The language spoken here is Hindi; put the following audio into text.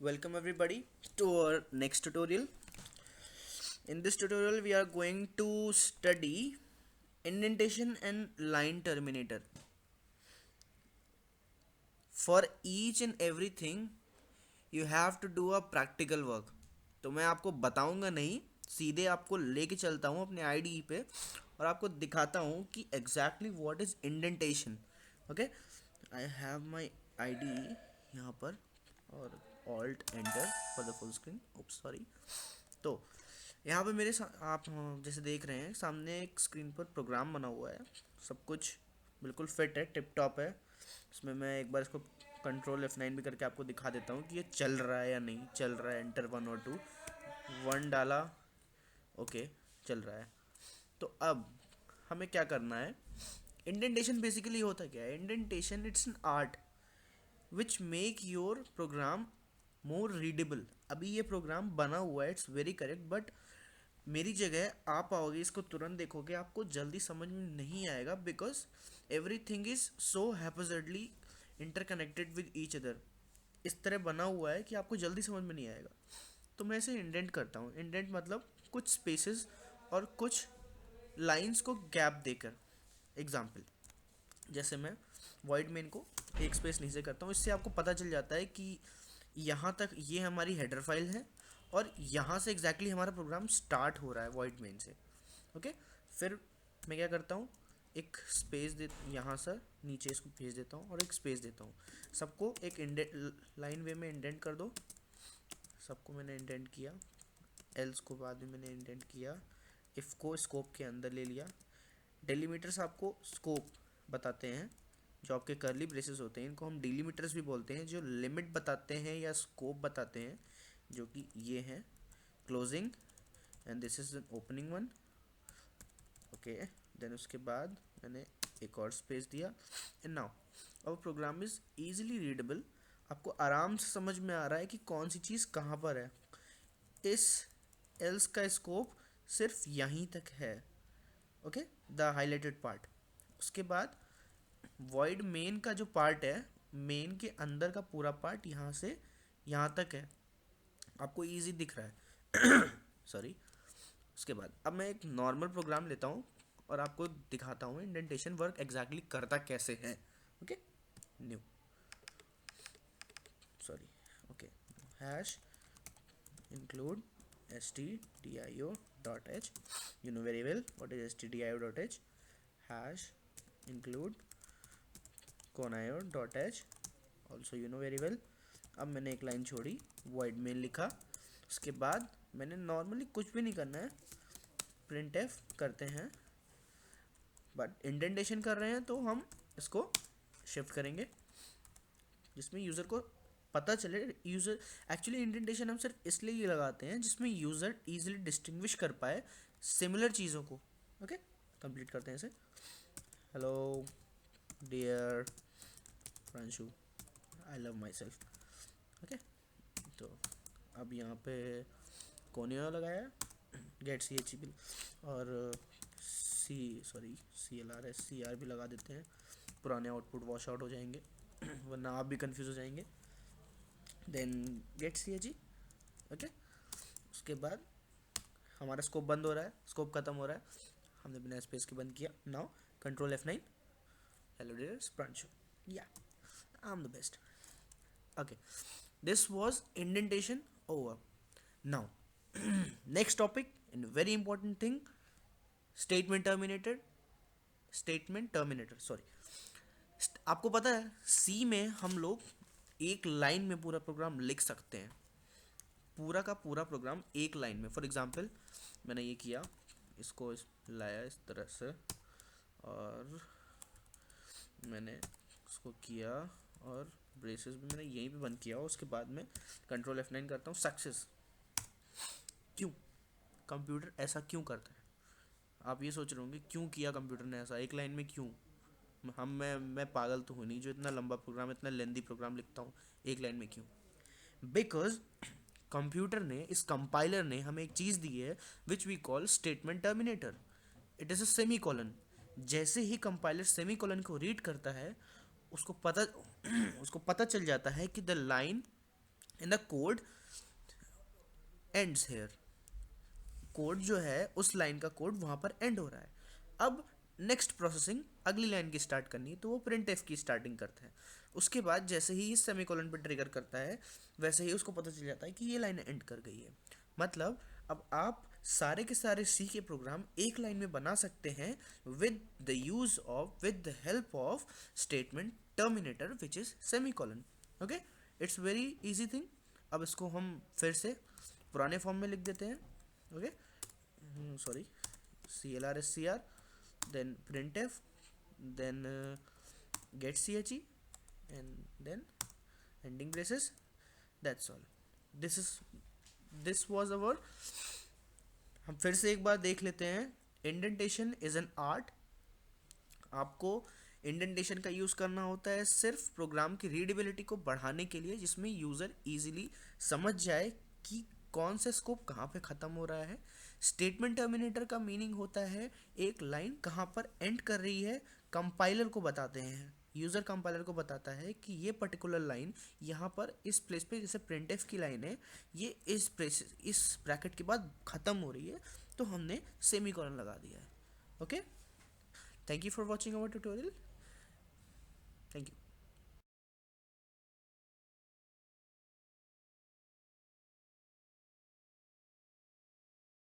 Welcome everybody to our next tutorial. In this tutorial we are going to study indentation and line terminator. For each and everything you have to do a practical work. तो मैं आपको बताऊंगा नहीं, सीधे आपको लेके चलता हूँ अपने आईडी पे और आपको दिखाता हूँ कि exactly what is indentation. Okay, I have my ID यहाँ पर और alt enter for the full screen. Oops sorry. तो यहाँ पे आप जैसे देख रहे हैं सामने एक स्क्रीन पर प्रोग्राम बना हुआ है. सब कुछ बिल्कुल फिट है, टिप टॉप है. इसमें मैं एक बार इसको कंट्रोल F9 भी करके आपको दिखा देता हूँ कि ये चल रहा है या नहीं चल रहा है. एंटर 1 और 2, 1 डाला, ओके चल रहा है. तो अब हमें क्या करना है. इंडेंटेशन बेसिकली होता क्या है. Indentation it's an art which make your program more readable. अभी ये प्रोग्राम बना हुआ है, इट्स वेरी करेक्ट, बट मेरी जगह आप आओगे इसको तुरंत देखोगे आपको जल्दी समझ में नहीं आएगा because everything is so हैपोजिटली इंटरकनेक्टेड विद ईच अदर. इस तरह बना हुआ है कि आपको जल्दी समझ में नहीं आएगा. तो मैं इसे इंडेंट करता हूँ. इंडेंट मतलब कुछ स्पेसेस और कुछ लाइंस को गैप देकर. एग्जाम्पल, जैसे मैं वॉइड मेन को एक स्पेस नीचे करता हूँ, इससे आपको पता चल जाता है कि यहाँ तक ये हमारी हेडर फाइल है और यहाँ से एग्जैक्टली हमारा प्रोग्राम स्टार्ट हो रहा है वॉइड मेन से. ओके, फिर मैं क्या करता हूँ, एक स्पेस दे यहाँ से नीचे इसको भेज देता हूँ और एक स्पेस देता हूँ. सबको एक इंडेंट लाइन वे में इंडेंट कर दो. सबको मैंने इंडेंट किया. एल्स को बाद में मैंने इंडेंट किया. इफ़ को स्कोप के अंदर ले लिया. डेलीमीटर्स आपको स्कोप बताते हैं. जो आपके कर्ली ब्रेसेस होते हैं इनको हम डिलीमीटर्स भी बोलते हैं, जो लिमिट बताते हैं या स्कोप बताते हैं, जो कि ये हैं closing and this is an opening one. Okay, then उसके बाद मैंने एक और स्पेस दिया. And now our program is easily readable. आपको आराम से समझ में आ रहा है कि कौन सी चीज़ कहाँ पर है. इस एल्स का स्कोप सिर्फ यहीं तक है. Okay, the highlighted part. उसके बाद वॉइड मेन का जो पार्ट है, मेन के अंदर का पूरा पार्ट यहाँ से यहाँ तक है. आपको इजी दिख रहा है. सॉरी. उसके बाद अब मैं एक नॉर्मल प्रोग्राम लेता हूँ और आपको दिखाता हूँ इंडेंटेशन वर्क एग्जैक्टली करता कैसे है. Okay, new, sorry, okay, hash include stdio.h. You know very well what is stdio.h. hash include conio.h. also you know very well. अब मैंने एक लाइन छोड़ी, void main लिखा. उसके बाद मैंने नॉर्मली कुछ भी नहीं करना है, प्रिंट एफ करते हैं, बट इंडेंटेशन कर रहे हैं तो हम इसको शिफ्ट करेंगे जिसमें यूज़र को पता चले. यूज़र एक्चुअली इंडेंटेशन हम सिर्फ इसलिए ये लगाते हैं जिसमें यूज़र इजीली डिस्टिंग्विश कर पाए सिमिलर चीज़ों को. ओके, कंप्लीट करते हैं इसे. Hello dear Pranshu, I love myself. Okay, तो अब यहाँ पे कोनियो लगाया, गेट सी एच बी और C L R S C R भी लगा देते हैं. पुराने आउटपुट वॉश आउट हो जाएंगे वरना आप भी कंफ्यूज हो जाएंगे. Then get C H G. Okay, उसके बाद हमारा स्कोप बंद हो रहा है, स्कोप खत्म हो रहा है, हमने बिना स्पेस के बंद किया. Now control F9. Hello dear Spranshu, ya I am the best. Okay, this was indentation over. Now next topic in very important thing, statement terminator. Sorry, आपको पता है सी में हम लोग एक लाइन में पूरा प्रोग्राम लिख सकते हैं. पूरा का पूरा प्रोग्राम एक लाइन में. फॉर एग्जांपल मैंने ये किया, इसको लाया इस तरह से और मैंने इसको किया और ब्रेसेस भी मैंने यहीं पे बंद किया. उसके बाद में कंट्रोल F9 करता हूँ. सक्सेस. क्यों कंप्यूटर ऐसा क्यों करता है? आप ये सोच रहे होंगे क्यों किया कंप्यूटर ने ऐसा एक लाइन में, क्यों. मैं पागल तो हूँ नहीं जो इतना लंबा प्रोग्राम, इतना लेंदी प्रोग्राम लिखता हूँ एक लाइन में. क्यों? बिकॉज कंप्यूटर ने, इस कंपाइलर ने हमें एक चीज़ दी है which we call statement terminator. It is a semicolon. जैसे ही कंपाइलर सेमी कॉलन को रीड करता है उसको पता चल जाता है कि the line in the code ends here, code जो है उस लाइन का कोड वहाँ पर एंड हो रहा है। अब नेक्स्ट प्रोसेसिंग अगली लाइन की स्टार्ट करनी है, तो वो प्रिंट एफ की स्टार्टिंग करता है। उसके बाद जैसे ही इस सेमीकोलन पर ट्रिगर करता है, वैसे ही उसको पता चल जाता है कि ये लाइन एंड कर गई है। मतलब अब आप सारे के सारे सी के प्रोग्राम एक लाइन में बना सकते हैं with the help of statement terminator which is semicolon. Okay, it's very easy thing. अब इसको हम फिर से पुराने फॉर्म में लिख देते हैं। Okay, sorry, clr is cr, then printf, then get che, and then ending braces. That's all. this is this was our, हम फिर से एक बार देख लेते हैं। Indentation is an art. आपको इंडेंटेशन का यूज़ करना होता है सिर्फ प्रोग्राम की रीडेबिलिटी को बढ़ाने के लिए, जिसमें यूज़र इजीली समझ जाए कि कौन सा स्कोप कहाँ पे ख़त्म हो रहा है। स्टेटमेंट टर्मिनेटर का मीनिंग होता है एक लाइन कहाँ पर एंड कर रही है, कंपाइलर को बताते हैं, यूज़र कंपाइलर को बताता है कि ये पर्टिकुलर लाइन यहाँ पर इस प्लेस पे, जैसे प्रिंटफ की लाइन है, ये इस ब्रैकेट के बाद ख़त्म हो रही है, तो हमने सेमीकोलन लगा दिया है। Okay, thank you for watching our tutorial. Thank you.